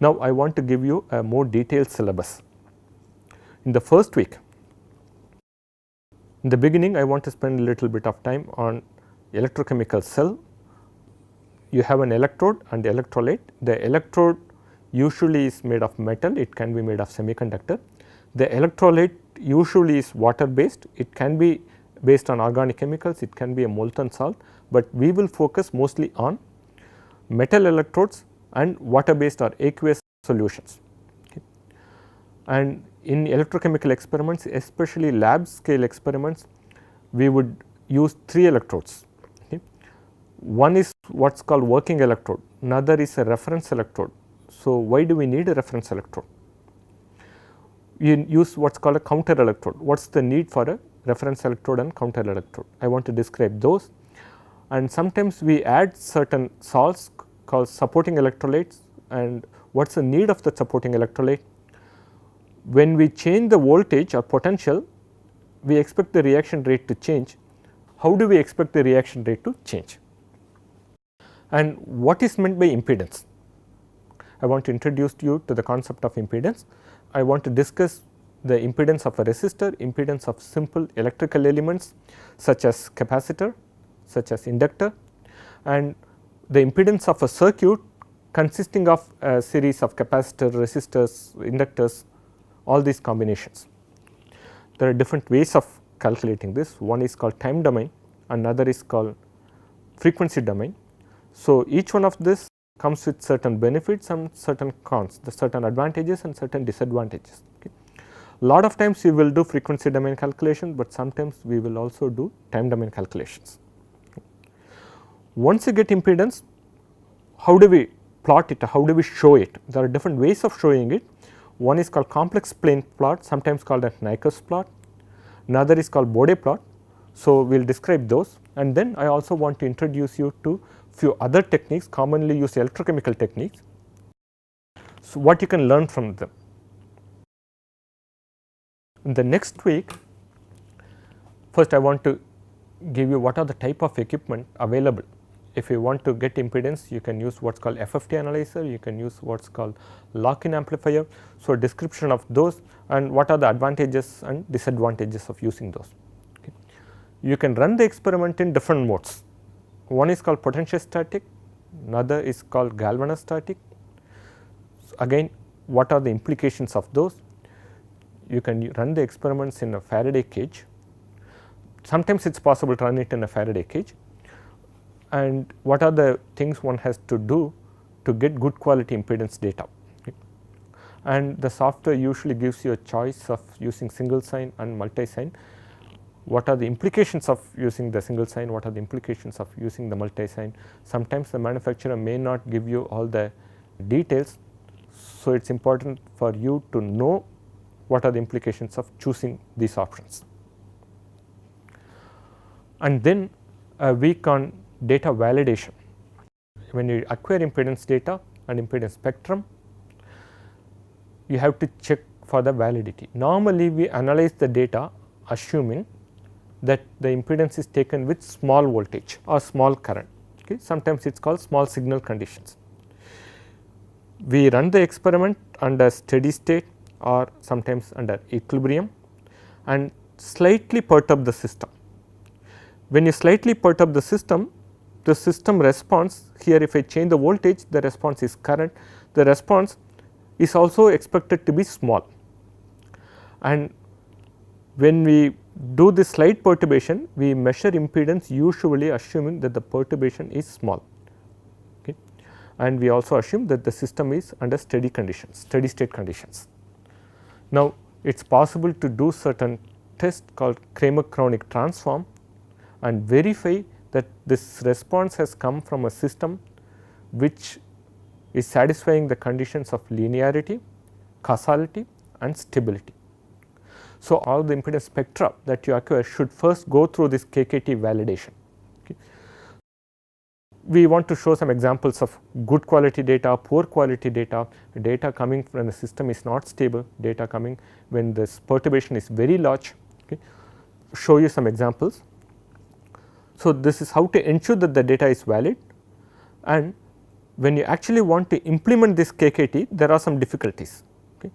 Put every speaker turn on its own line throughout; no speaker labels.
Now, I want to give you a more detailed syllabus. In the first week, in the beginning I want to spend a little bit of time on electrochemical cell. You have an electrode and electrolyte. The electrode usually is made of metal, it can be made of semiconductor. The electrolyte usually is water based, it can be based on organic chemicals, it can be a molten salt, but we will focus mostly on metal electrodes and water based or aqueous solutions. Okay. And in electrochemical experiments, especially lab scale experiments, we would use 3 electrodes. Okay. One is what is called working electrode, another is a reference electrode. So, why do we need a reference electrode? You use what is called a counter electrode. What is the need for a reference electrode and counter electrode? I want to describe those, and sometimes we add certain salts called supporting electrolytes, and what is the need of the supporting electrolyte? When we change the voltage or potential, we expect the reaction rate to change. How do we expect the reaction rate to change? And what is meant by impedance? I want to introduce you to the concept of impedance. I want to discuss the impedance of a resistor, impedance of simple electrical elements such as capacitor, such as inductor, and the impedance of a circuit consisting of a series of capacitor, resistors, inductors, all these combinations. There are different ways of calculating this. One is called time domain, another is called frequency domain. So, each one of this comes with certain benefits and certain cons, the certain advantages and certain disadvantages. Okay. Lot of times we will do frequency domain calculation, but sometimes we will also do time domain calculations. Okay. Once you get impedance, how do we plot it, how do we show it? There are different ways of showing it. One is called complex plane plot, sometimes called as Nyquist plot, another is called Bode plot. So, we will describe those, and then I also want to introduce you to few other techniques, commonly used electrochemical techniques. So, what you can learn from them. In the next week, first I want to give you what are the type of equipment available. If you want to get impedance, you can use what is called FFT analyzer, you can use what is called lock-in amplifier. So, description of those and what are the advantages and disadvantages of using those. Okay. You can run the experiment in different modes. One is called potentiostatic, another is called galvanostatic. So, again, what are the implications of those? You can run the experiments in a Faraday cage. Sometimes it is possible to run it in a Faraday cage. And what are the things one has to do to get good quality impedance data? Okay. And the software usually gives you a choice of using single sign and multi sign. What are the implications of using the single sign, what are the implications of using the multi sign? Sometimes the manufacturer may not give you all the details. So, it is important for you to know what are the implications of choosing these options. And then a week on data validation. When you acquire impedance data and impedance spectrum, you have to check for the validity. Normally, we analyze the data assuming that the impedance is taken with small voltage or small current. Okay. Sometimes it is called small signal conditions. We run the experiment under steady state or sometimes under equilibrium and slightly perturb the system. When you slightly perturb the system responds. Here if I change the voltage, the response is current, the response is also expected to be small. And when we do this slight perturbation, we measure impedance usually assuming that the perturbation is small. Okay. And we also assume that the system is under steady conditions, steady state conditions. Now, it is possible to do certain test called Kramer-Kronig transform and verify that this response has come from a system which is satisfying the conditions of linearity, causality and stability. So, all the impedance spectra that you acquire should first go through this KKT validation. Okay. We want to show some examples of good quality data, poor quality data, data coming when the system is not stable, data coming when this perturbation is very large. Okay. Show you some examples. So, this is how to ensure that the data is valid, and when you actually want to implement this KKT, there are some difficulties. Okay.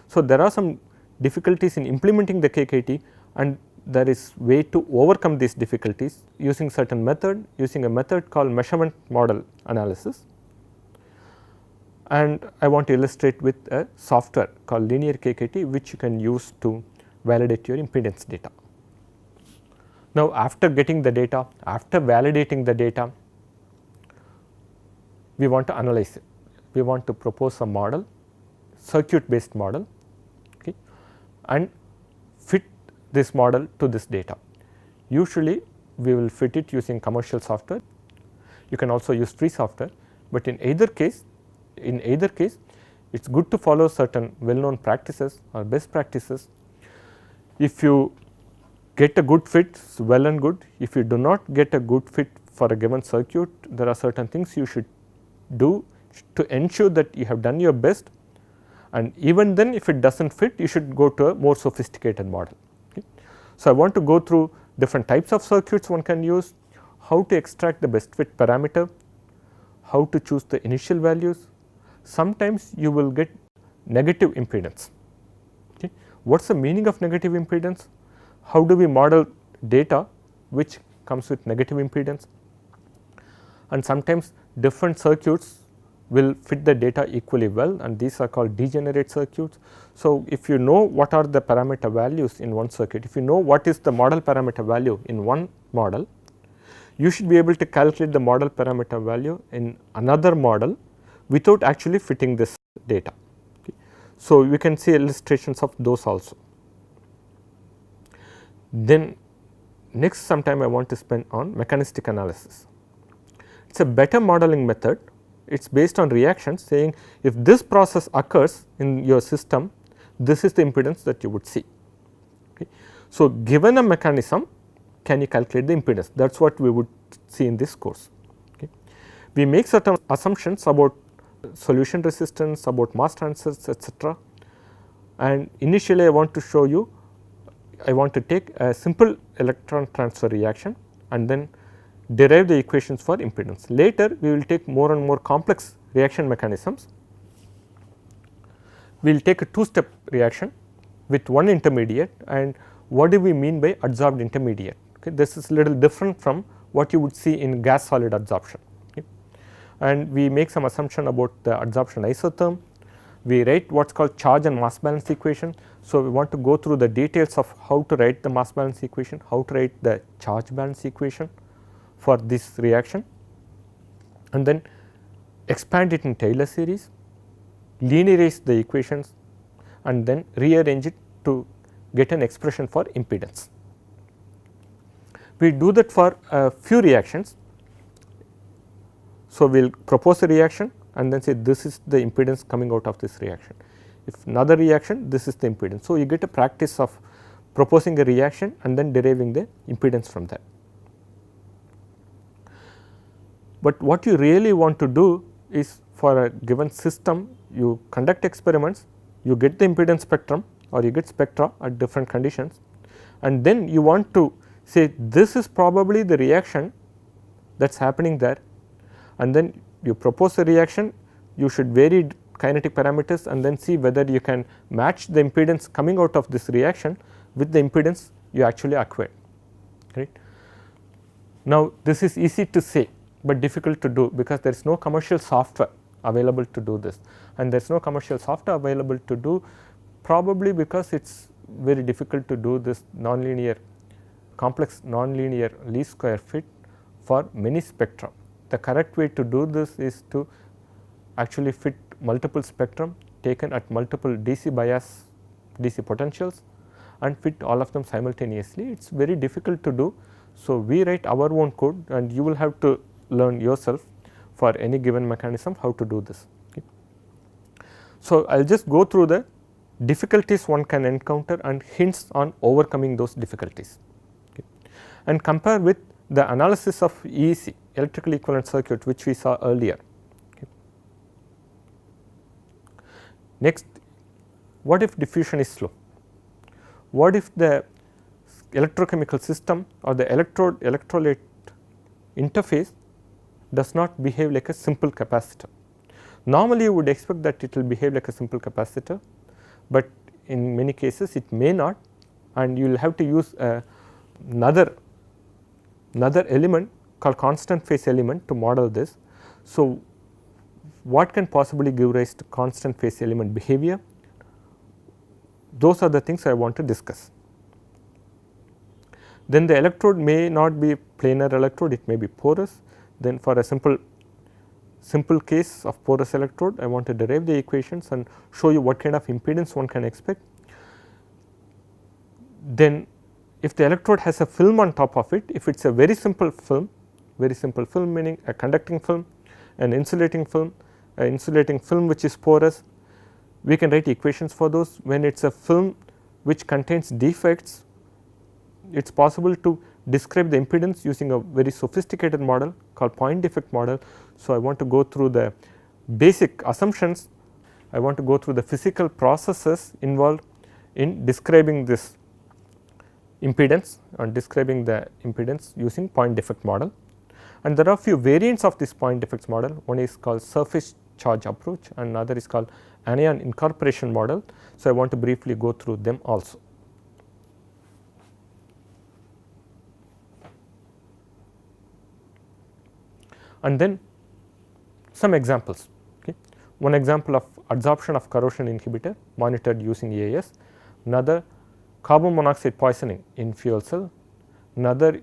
So, there are some difficulties in implementing the KKT, and there is way to overcome these difficulties using certain method, using a method called measurement model analysis. And I want to illustrate with a software called linear KKT, which you can use to validate your impedance data. Now, after getting the data, after validating the data, we want to analyze it. We want to propose a model, circuit based model, okay, and fit this model to this data. Usually, we will fit it using commercial software. You can also use free software, but in either case, it is good to follow certain well known practices or best practices. If you get a good fit, well and good. If you do not get a good fit for a given circuit, there are certain things you should do to ensure that you have done your best, and even then if it does not fit, you should go to a more sophisticated model. Okay. So, I want to go through different types of circuits one can use, how to extract the best fit parameter, how to choose the initial values. Sometimes you will get negative impedance. Okay. What is the meaning of negative impedance? How do we model data which comes with negative impedance? And sometimes different circuits will fit the data equally well, and these are called degenerate circuits. So, if you know what are the parameter values in one circuit, if you know what is the model parameter value in one model, you should be able to calculate the model parameter value in another model without actually fitting this data. Okay. So, we can see illustrations of those also. Then next sometime I want to spend on mechanistic analysis. It is a better modeling method. It is based on reactions, saying if this process occurs in your system, this is the impedance that you would see. Okay. So, given a mechanism, can you calculate the impedance? That is what we would see in this course. Okay. We make certain assumptions about solution resistance, about mass transfers, etc. And initially I want to show you, I want to take a simple electron transfer reaction and then derive the equations for impedance. Later we will take more and more complex reaction mechanisms. We will take a two-step reaction with one intermediate, and what do we mean by adsorbed intermediate? Okay. This is a little different from what you would see in gas solid adsorption. Okay. And we make some assumption about the adsorption isotherm. We write what is called charge and mass balance equation. So, we want to go through the details of how to write the mass balance equation, how to write the charge balance equation for this reaction, and then expand it in Taylor series, linearize the equations, and then rearrange it to get an expression for impedance. We do that for a few reactions. So, we will propose a reaction and then say this is the impedance coming out of this reaction. If another reaction, this is the impedance. So, you get a practice of proposing a reaction and then deriving the impedance from that. But what you really want to do is, for a given system, you conduct experiments, you get the impedance spectrum or you get spectra at different conditions, and then you want to say this is probably the reaction that is happening there, and then you propose a reaction, you should vary kinetic parameters and then see whether you can match the impedance coming out of this reaction with the impedance you actually acquired. Right. Now, this is easy to say, but difficult to do, because there is no commercial software available to do this, and there is no commercial software available to do, probably because it is very difficult to do this nonlinear, complex nonlinear least square fit for many spectra. The correct way to do this is to actually fit multiple spectrum taken at multiple DC bias, DC potentials, and fit all of them simultaneously. It is very difficult to do. So, we write our own code, and you will have to learn yourself for any given mechanism how to do this. Okay. So, I will just go through the difficulties one can encounter and hints on overcoming those difficulties, okay, and compare with the analysis of EEC, electrical equivalent circuit, which we saw earlier. Okay. Next, what if diffusion is slow? What if the electrochemical system or the electrode electrolyte interface does not behave like a simple capacitor. Normally you would expect that it will behave like a simple capacitor, but in many cases it may not, and you will have to use another element called constant phase element to model this. So, what can possibly give rise to constant phase element behavior? Those are the things I want to discuss. Then the electrode may not be planar electrode, it may be porous. Then for a simple case of porous electrode, I want to derive the equations and show you what kind of impedance one can expect. Then if the electrode has a film on top of it, if it is a very simple film meaning a conducting film, an insulating film which is porous, we can write equations for those. When it is a film which contains defects, it is possible to describe the impedance using a very sophisticated model called point defect model. So, I want to go through the basic assumptions, I want to go through the physical processes involved in describing this impedance and describing the impedance using point defect model. And there are few variants of this point defects model. One is called surface charge approach and another is called anion incorporation model. So, I want to briefly go through them also. And then some examples. Okay. One example of adsorption of corrosion inhibitor monitored using EIS, another carbon monoxide poisoning in fuel cell, another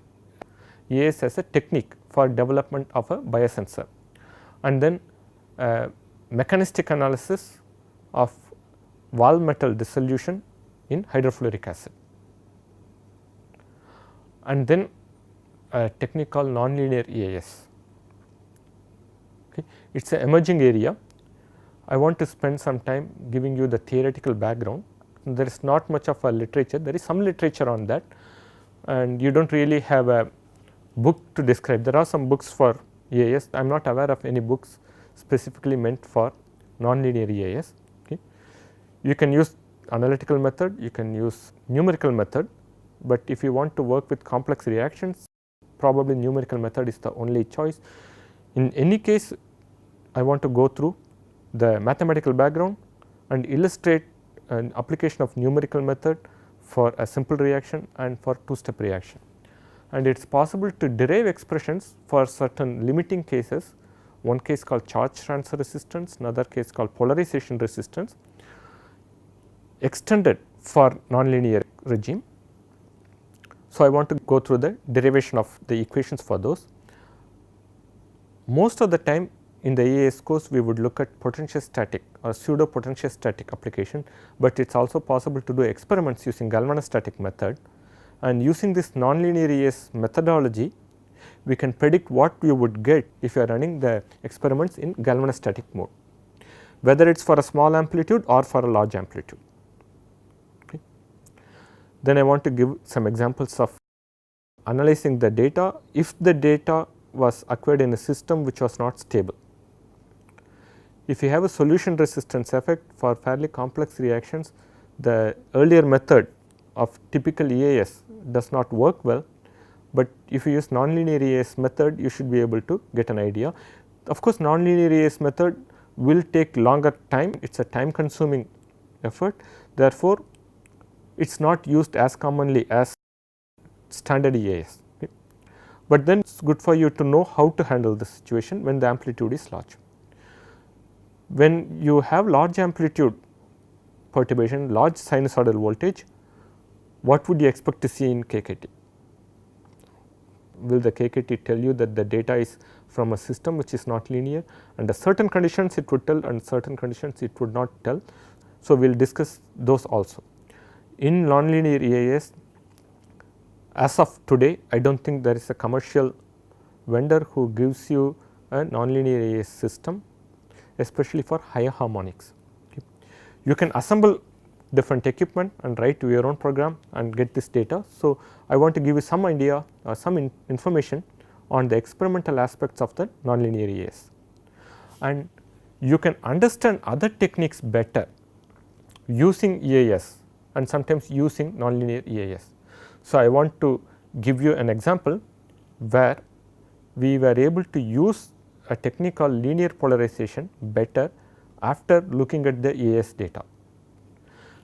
EIS as a technique for development of a biosensor, and then mechanistic analysis of valve metal dissolution in hydrofluoric acid, and then a technique called nonlinear EIS. Okay. It is an emerging area. I want to spend some time giving you the theoretical background. There is not much of a literature, there is some literature on that, and you do not really have a book to describe. There are some books for EIS, I am not aware of any books specifically meant for nonlinear EIS. Okay. You can use analytical method, you can use numerical method, but if you want to work with complex reactions, probably numerical method is the only choice. In any case, I want to go through the mathematical background and illustrate an application of numerical method for a simple reaction and for two-step reaction. And it is possible to derive expressions for certain limiting cases, one case called charge transfer resistance, another case called polarization resistance, extended for nonlinear regime. So, I want to go through the derivation of the equations for those. Most of the time in the EIS course we would look at potentiostatic or pseudo potentiostatic application, but it is also possible to do experiments using galvanostatic method, and using this nonlinear EIS methodology we can predict what you would get if you are running the experiments in galvanostatic mode, whether it is for a small amplitude or for a large amplitude. Okay. Then I want to give some examples of analyzing the data if the data was acquired in a system which was not stable. If you have a solution resistance effect for fairly complex reactions, the earlier method of typical EIS does not work well, but if you use nonlinear EIS method you should be able to get an idea. Of course, nonlinear EIS method will take longer time, it is a time consuming effort, therefore, it is not used as commonly as standard EIS. Okay. But then it is good for you to know how to handle the situation when the amplitude is large. When you have large amplitude perturbation, large sinusoidal voltage, what would you expect to see in KKT? Will the KKT tell you that the data is from a system which is not linear? Under certain conditions it would tell, and certain conditions it would not tell. So, we will discuss those also. In nonlinear EIS, as of today, I do not think there is a commercial vendor who gives you a nonlinear EIS system, especially for higher harmonics. Okay. You can assemble different equipment and write your own program and get this data. So, I want to give you some idea or some information on the experimental aspects of the nonlinear EIS, and you can understand other techniques better using EIS and sometimes using nonlinear EIS. So, I want to give you an example where we were able to use a technique called linear polarization better after looking at the EIS data.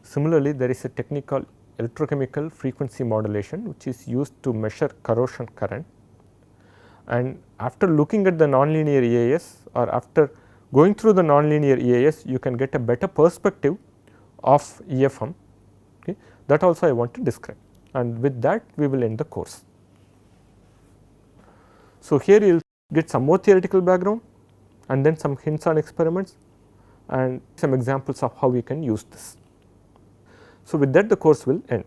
Similarly, there is a technique called electrochemical frequency modulation, which is used to measure corrosion current, and after looking at the nonlinear EIS or after going through the nonlinear EIS, you can get a better perspective of EFM. Okay. That also I want to describe, and with that we will end the course. So, here you will get some more theoretical background and then some hints on experiments and some examples of how we can use this. So, with that the course will end.